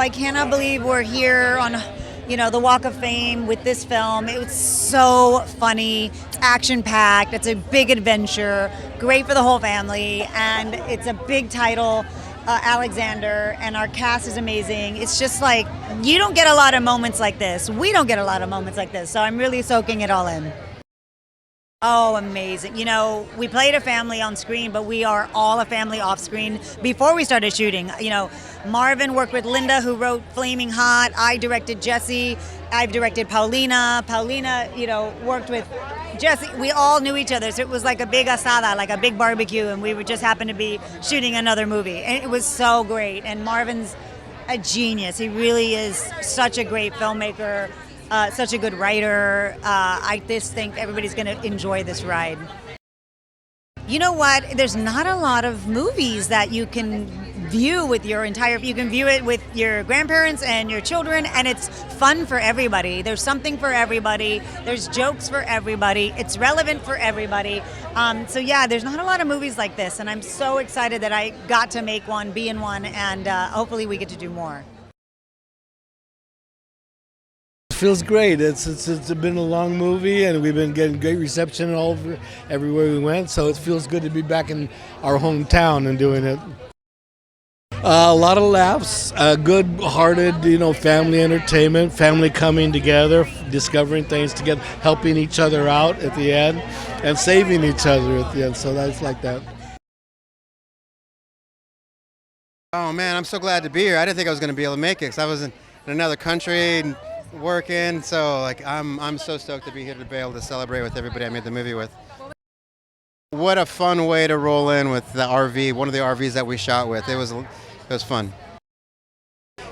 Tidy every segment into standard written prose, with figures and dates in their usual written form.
I cannot believe we're here on, the Walk of Fame with this film. It was so funny, it's action-packed, it's a big adventure, great for the whole family, and it's a big title, Alexander, and our cast is amazing. It's just like, you don't get a lot of moments like this. We don't get a lot of moments like this, so I'm really soaking it all in. Oh, amazing. We played a family on screen, but we are all a family off screen before we started shooting. Marvin worked with Linda, who wrote Flaming Hot. I directed Jesse. I've directed Paulina. Paulina, worked with Jesse. We all knew each other. So it was like a big asada, like a big barbecue, and we would just happen to be shooting another movie. And it was so great. And Marvin's a genius. He really is such a great filmmaker. Such a good writer. I just think everybody's going to enjoy this ride. You know what? There's not a lot of movies that you can view with you can view it with your grandparents and your children, and it's fun for everybody. There's something for everybody. There's jokes for everybody. It's relevant for everybody. So yeah, there's not a lot of movies like this, and I'm so excited that I got to make one, be in one, and hopefully we get to do more. Feels great. It's been a long movie, and we've been getting great reception everywhere we went. So it feels good to be back in our hometown and doing it. A lot of laughs, good-hearted, family entertainment, family coming together, discovering things together, helping each other out at the end, and saving each other at the end. So that's like that. Oh man, I'm so glad to be here. I didn't think I was going to be able to make it because I was in another country and working, so I'm so stoked to be here to be able to celebrate with everybody I made the movie with. What a fun way to roll in with the RV, one of the RVs that we shot with. It was fun.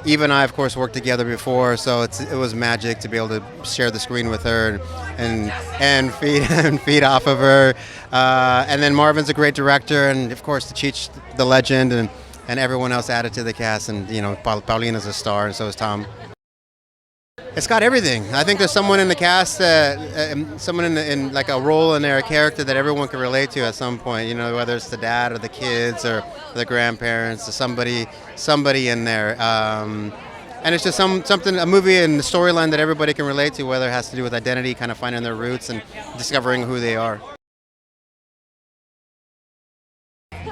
Eva and I, of course, worked together before, so it was magic to be able to share the screen with her and feed off of her. And then Marvin's a great director, and of course, Cheech, the legend, and everyone else added to the cast. And Paulina's a star, and so is Thom. It's got everything. I think there's someone in the cast, someone in like a role in there, a character that everyone can relate to at some point. Whether it's the dad or the kids or the grandparents or somebody in there. And it's just a movie and the storyline that everybody can relate to, whether it has to do with identity, kind of finding their roots and discovering who they are.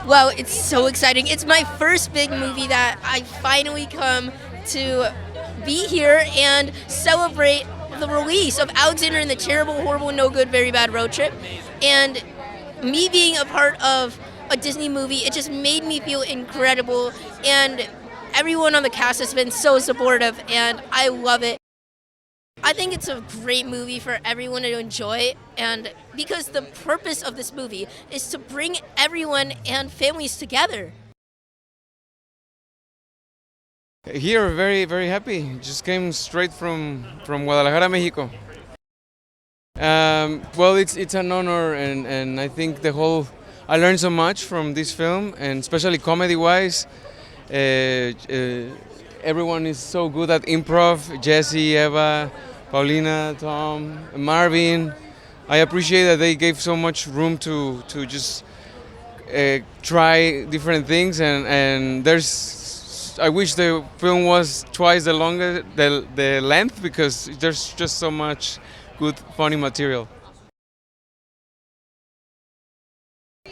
Well, it's so exciting. It's my first big movie that I finally come to be here and celebrate the release of Alexander and the Terrible, Horrible, No Good, Very Bad Road Trip. And me being a part of a Disney movie, it just made me feel incredible. And everyone on the cast has been so supportive, and I love it. I think it's a great movie for everyone to enjoy, and because the purpose of this movie is to bring everyone and families together. Here, very, very happy. Just came straight from Guadalajara, Mexico. Well, it's an honor, and I think I learned so much from this film, and especially comedy-wise. Everyone is so good at improv. Jesse, Eva, Paulina, Thom, Marvin. I appreciate that they gave so much room to just try different things, and I wish the film was twice the length, because there's just so much good, funny material.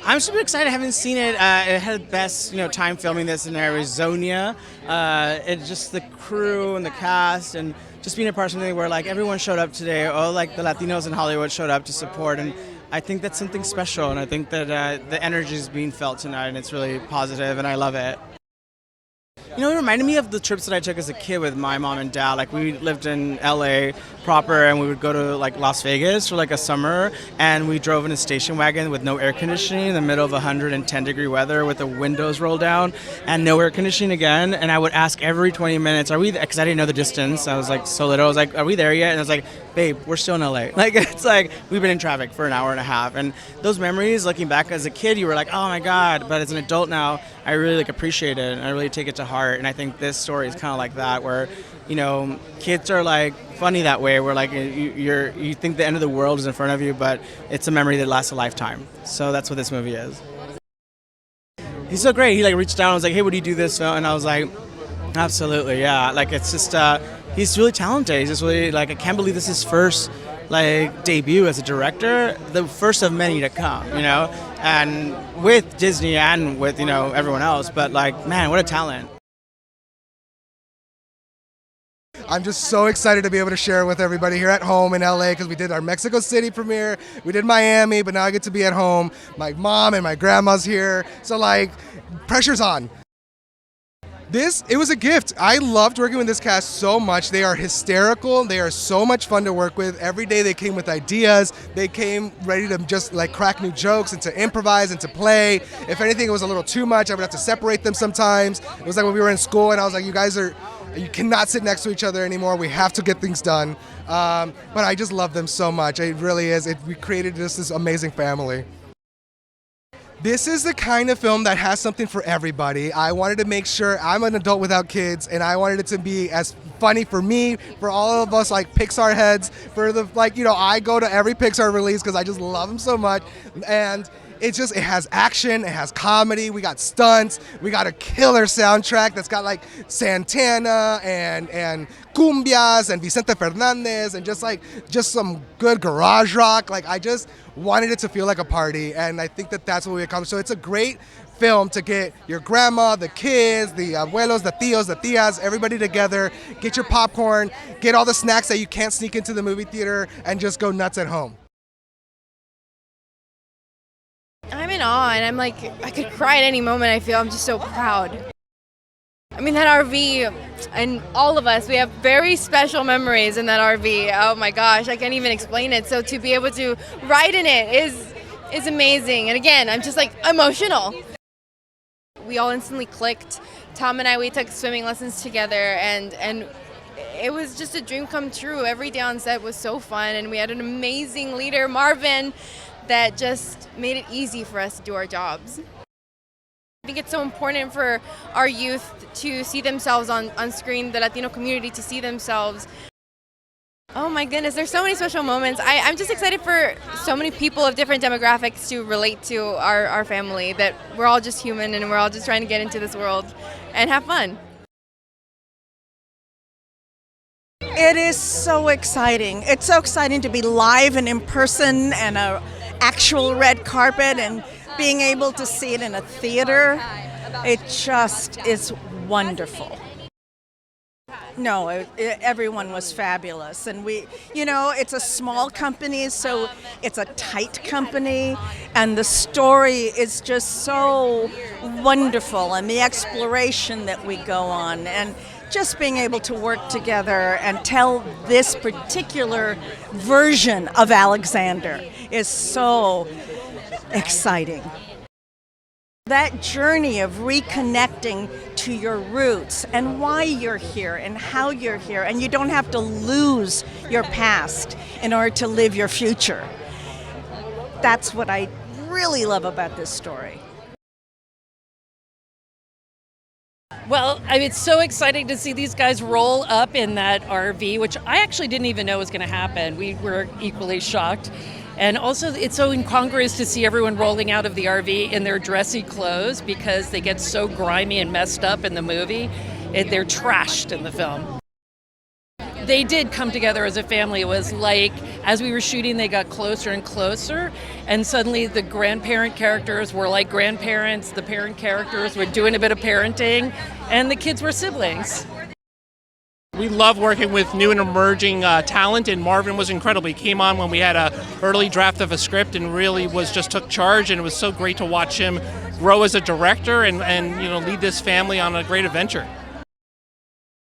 I'm super excited. I haven't seen it. It had the best, time filming this in Arizona. It's just the crew and the cast, and just being a part of something where everyone showed up today. All the Latinos in Hollywood showed up to support, and I think that's something special. And I think that the energy is being felt tonight, and it's really positive, and I love it. It reminded me of the trips that I took as a kid with my mom and dad. We lived in LA proper, and we would go to Las Vegas for a summer, and we drove in a station wagon with no air conditioning in the middle of 110-degree weather with the windows rolled down and no air conditioning again. And I would ask every 20 minutes, are we there? Because I didn't know the distance. I was so little. I was like, are we there yet? And I was like, babe, we're still in LA. It's we've been in traffic for an hour and a half. And those memories, looking back as a kid, you were like, oh my God. But as an adult now, I really appreciate it, and I really take it to heart. And I think this story is kind of like that, where kids are funny that way, where you think the end of the world is in front of you, but it's a memory that lasts a lifetime. So that's what this movie is. He's so great. He reached out and was like, hey, would you do this film? And I was like, Absolutely, yeah. Like it's just he's really talented. He's just really like I can't believe this is his first like debut as a director, the first of many to come, you know, and with Disney and with, you know, everyone else. But like, man, what a talent. I'm just so excited to be able to share with everybody here at home in LA because we did our Mexico City premiere, we did Miami, but now I get to be at home. My mom and my grandma's here, so like, pressure's on. It was a gift. I loved working with this cast so much. They are hysterical. They are so much fun to work with. Every day they came with ideas. They came ready to just like crack new jokes and to improvise and to play. If anything, it was a little too much. I would have to separate them sometimes. It was like when we were in school and I was like, you cannot sit next to each other anymore. We have to get things done. But I just love them so much. It really is. We created this amazing family. This is the kind of film that has something for everybody. I wanted to make sure I'm an adult without kids, and I wanted it to be as funny for me, for all of us like Pixar heads, for the I go to every Pixar release because I just love them so much, and it has action, it has comedy, we got stunts, we got a killer soundtrack that's got like Santana and cumbias and Vicente Fernández and just some good garage rock. Like I just wanted it to feel like a party, and I think that's what we accomplished. So it's a great film to get your grandma, the kids, the abuelos, the tios, the tias, everybody together, get your popcorn, get all the snacks that you can't sneak into the movie theater, and just go nuts at home. I'm in awe, and I'm like, I could cry at any moment. I feel I'm just so proud. I mean, that RV, and all of us, we have very special memories in that RV. Oh my gosh, I can't even explain it. So to be able to ride in it is amazing. And again, I'm just like emotional. We all instantly clicked. Thom and I, we took swimming lessons together, and it was just a dream come true. Every day on set was so fun, and we had an amazing leader, Marvin, that just made it easy for us to do our jobs. I think it's so important for our youth to see themselves on screen, the Latino community to see themselves. Oh my goodness, there's so many special moments. I'm just excited for so many people of different demographics to relate to our family, that we're all just human and we're all just trying to get into this world and have fun. It is so exciting. It's so exciting to be live and in person and a actual red carpet and being able to see it in a theater. It just is wonderful. No, everyone was fabulous. And it's a small company, so it's a tight company. And the story is just so wonderful, and the exploration that we go on. And just being able to work together and tell this particular version of Alexander is so exciting. That journey of reconnecting to your roots and why you're here and how you're here, and you don't have to lose your past in order to live your future. That's what I really love about this story. Well, it's so exciting to see these guys roll up in that RV, which I actually didn't even know was going to happen. We were equally shocked. And also, it's so incongruous to see everyone rolling out of the RV in their dressy clothes because they get so grimy and messed up in the movie. They're trashed in the film. They did come together as a family. It was like, as we were shooting, they got closer and closer, and suddenly the grandparent characters were like grandparents, the parent characters were doing a bit of parenting, and the kids were siblings. We love working with new and emerging talent, and Marvin was incredible. He came on when we had an early draft of a script and really took charge, and it was so great to watch him grow as a director and lead this family on a great adventure.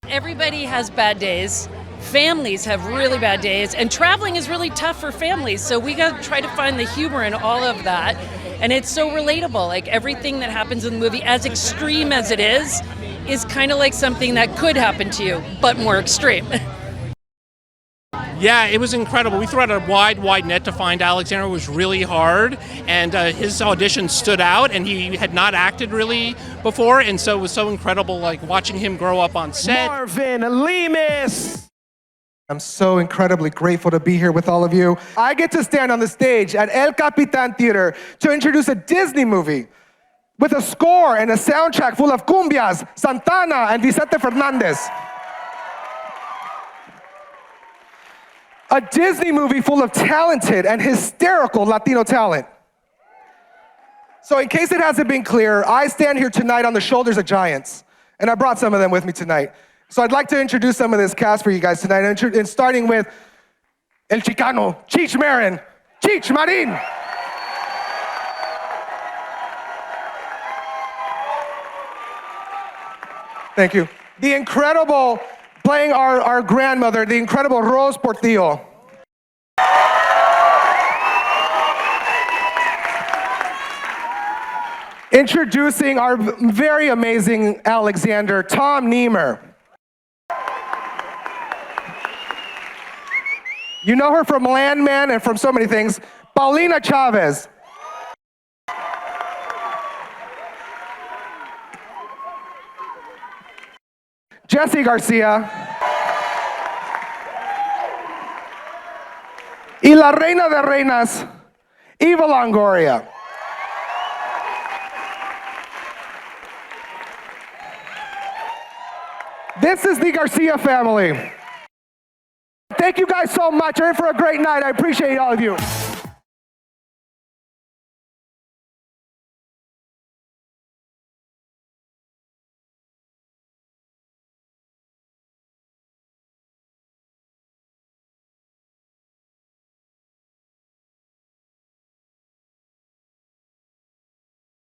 Everybody has bad days. Families have really bad days, and traveling is really tough for families, so we got to try to find the humor in all of that, and it's so relatable. Like everything that happens in the movie, as extreme as it is kind of like something that could happen to you, but more extreme. Yeah, it was incredible. We threw out a wide net to find Alexander. It was really hard, and his audition stood out, and he had not acted really before, and so it was so incredible, like watching him grow up on set. Marvin, Lemus! I'm so incredibly grateful to be here with all of you. I get to stand on the stage at El Capitan Theater to introduce a Disney movie with a score and a soundtrack full of cumbias, Santana, and Vicente Fernández. A Disney movie full of talented and hysterical Latino talent. So in case it hasn't been clear, I stand here tonight on the shoulders of giants, and I brought some of them with me tonight. So I'd like to introduce some of this cast for you guys tonight, and starting with El Chicano, Cheech Marin, Cheech Marin. Thank you. The incredible, playing our grandmother, the incredible Rose Portillo. Introducing our very amazing Alexander, Thom Nemer. You know her from Landman and from so many things. Paulina Chávez. Jesse Garcia. Y la reina de reinas, Eva Longoria. This is the Garcia family. Thank you guys so much. You're in for a great night. I appreciate all of you.